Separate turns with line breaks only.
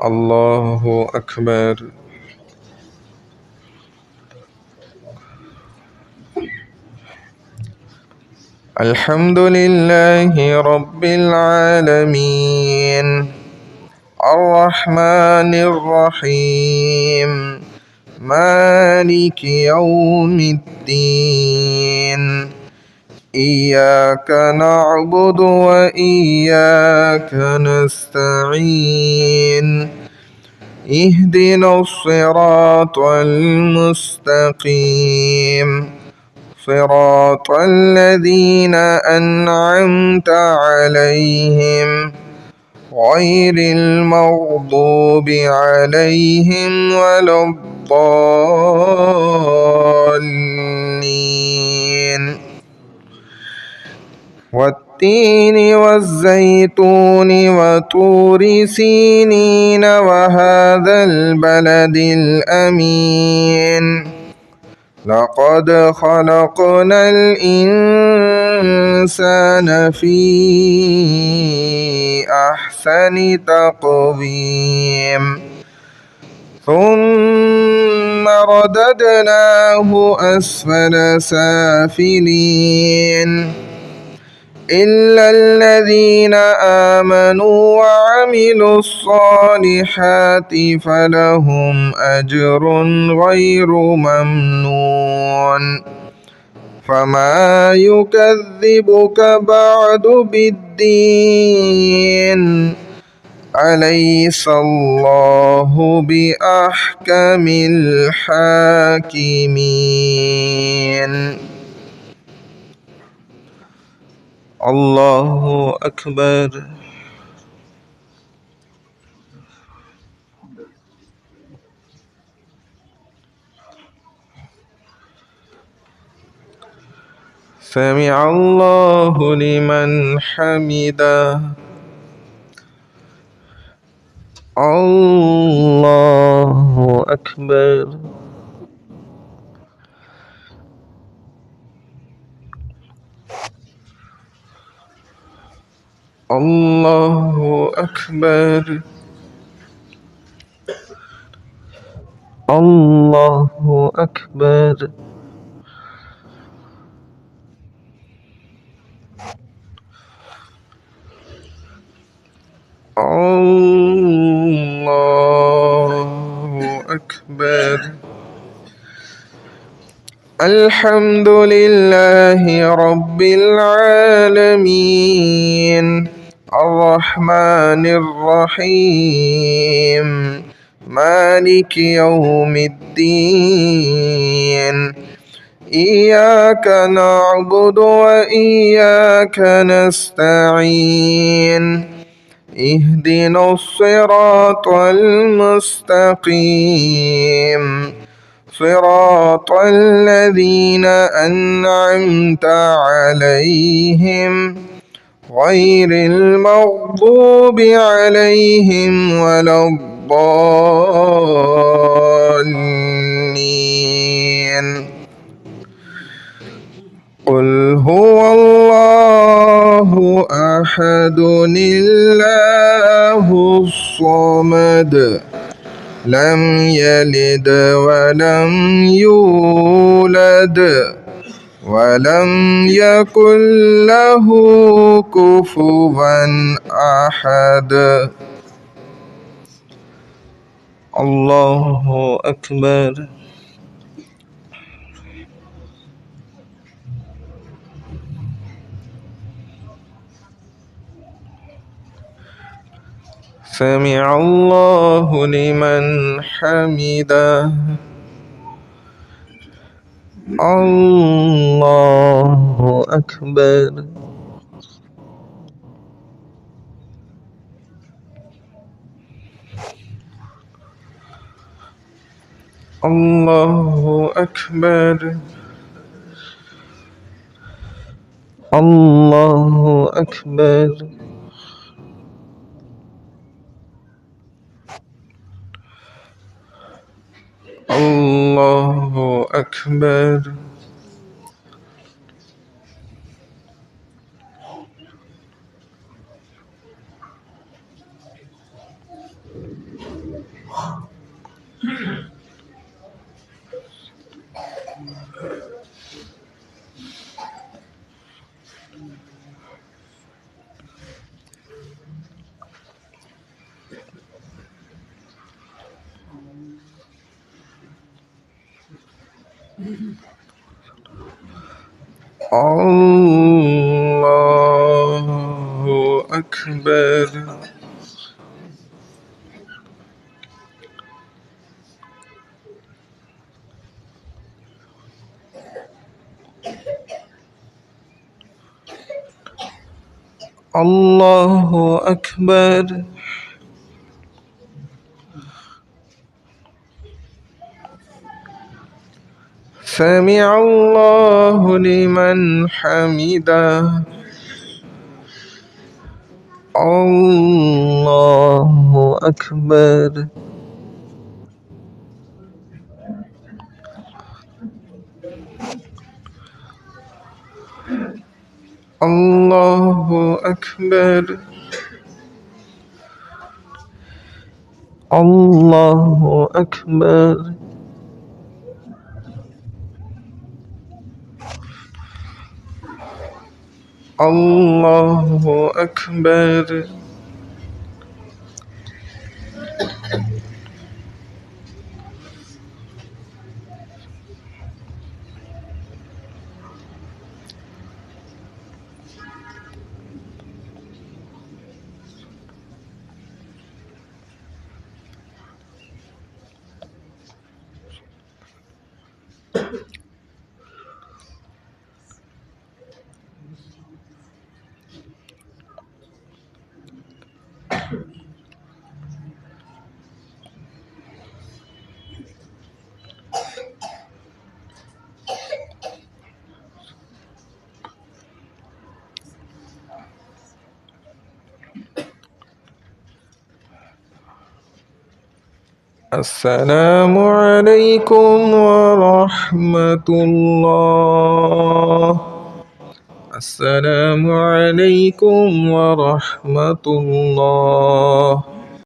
الله أكبر. الحمد لله رب العالمين الرحمن الرحيم مالك يوم الدين إياك نعبد وإياك نستعين اهدنا الصراط المستقيم صراط الذين أنعمت عليهم غير المغضوب عليهم ولا الضالين. والتين والزيتون وطور سينين وهذا البلد الأمين لقد خلقنا الإنسان في أحسن تقويم ثم رددناه أسفل سافلين إلا الذين آمنوا وعملوا الصالحات فلهم أجر غير ممنون. فما يكذبك بعد بالدين أليس الله بأحكم الحاكمين. الله أكبر. سمع الله لمن حمده. الله أكبر. الله أكبر. الله أكبر. الله أكبر. الحمد لله رب العالمين الرحمن الرحيم مالك يوم الدين إياك نعبد وإياك نستعين اهدنا الصراط المستقيم صراط الذين أنعمت عليهم غير المغضوب عليهم ولا الضالين. قل هو الله أحد الله الصمد لم يلد ولم يولد ولم يكن له كفوا أحد. الله أكبر. سمع الله لمن حمده. الله أكبر. الله أكبر. الله أكبر. الله أكبر. الله أكبر. الله أكبر. سمع الله لمن حمده. الله أكبر. الله أكبر. الله أكبر. الله أكبر. السلام عليكم ورحمة الله. السلام عليكم ورحمة الله.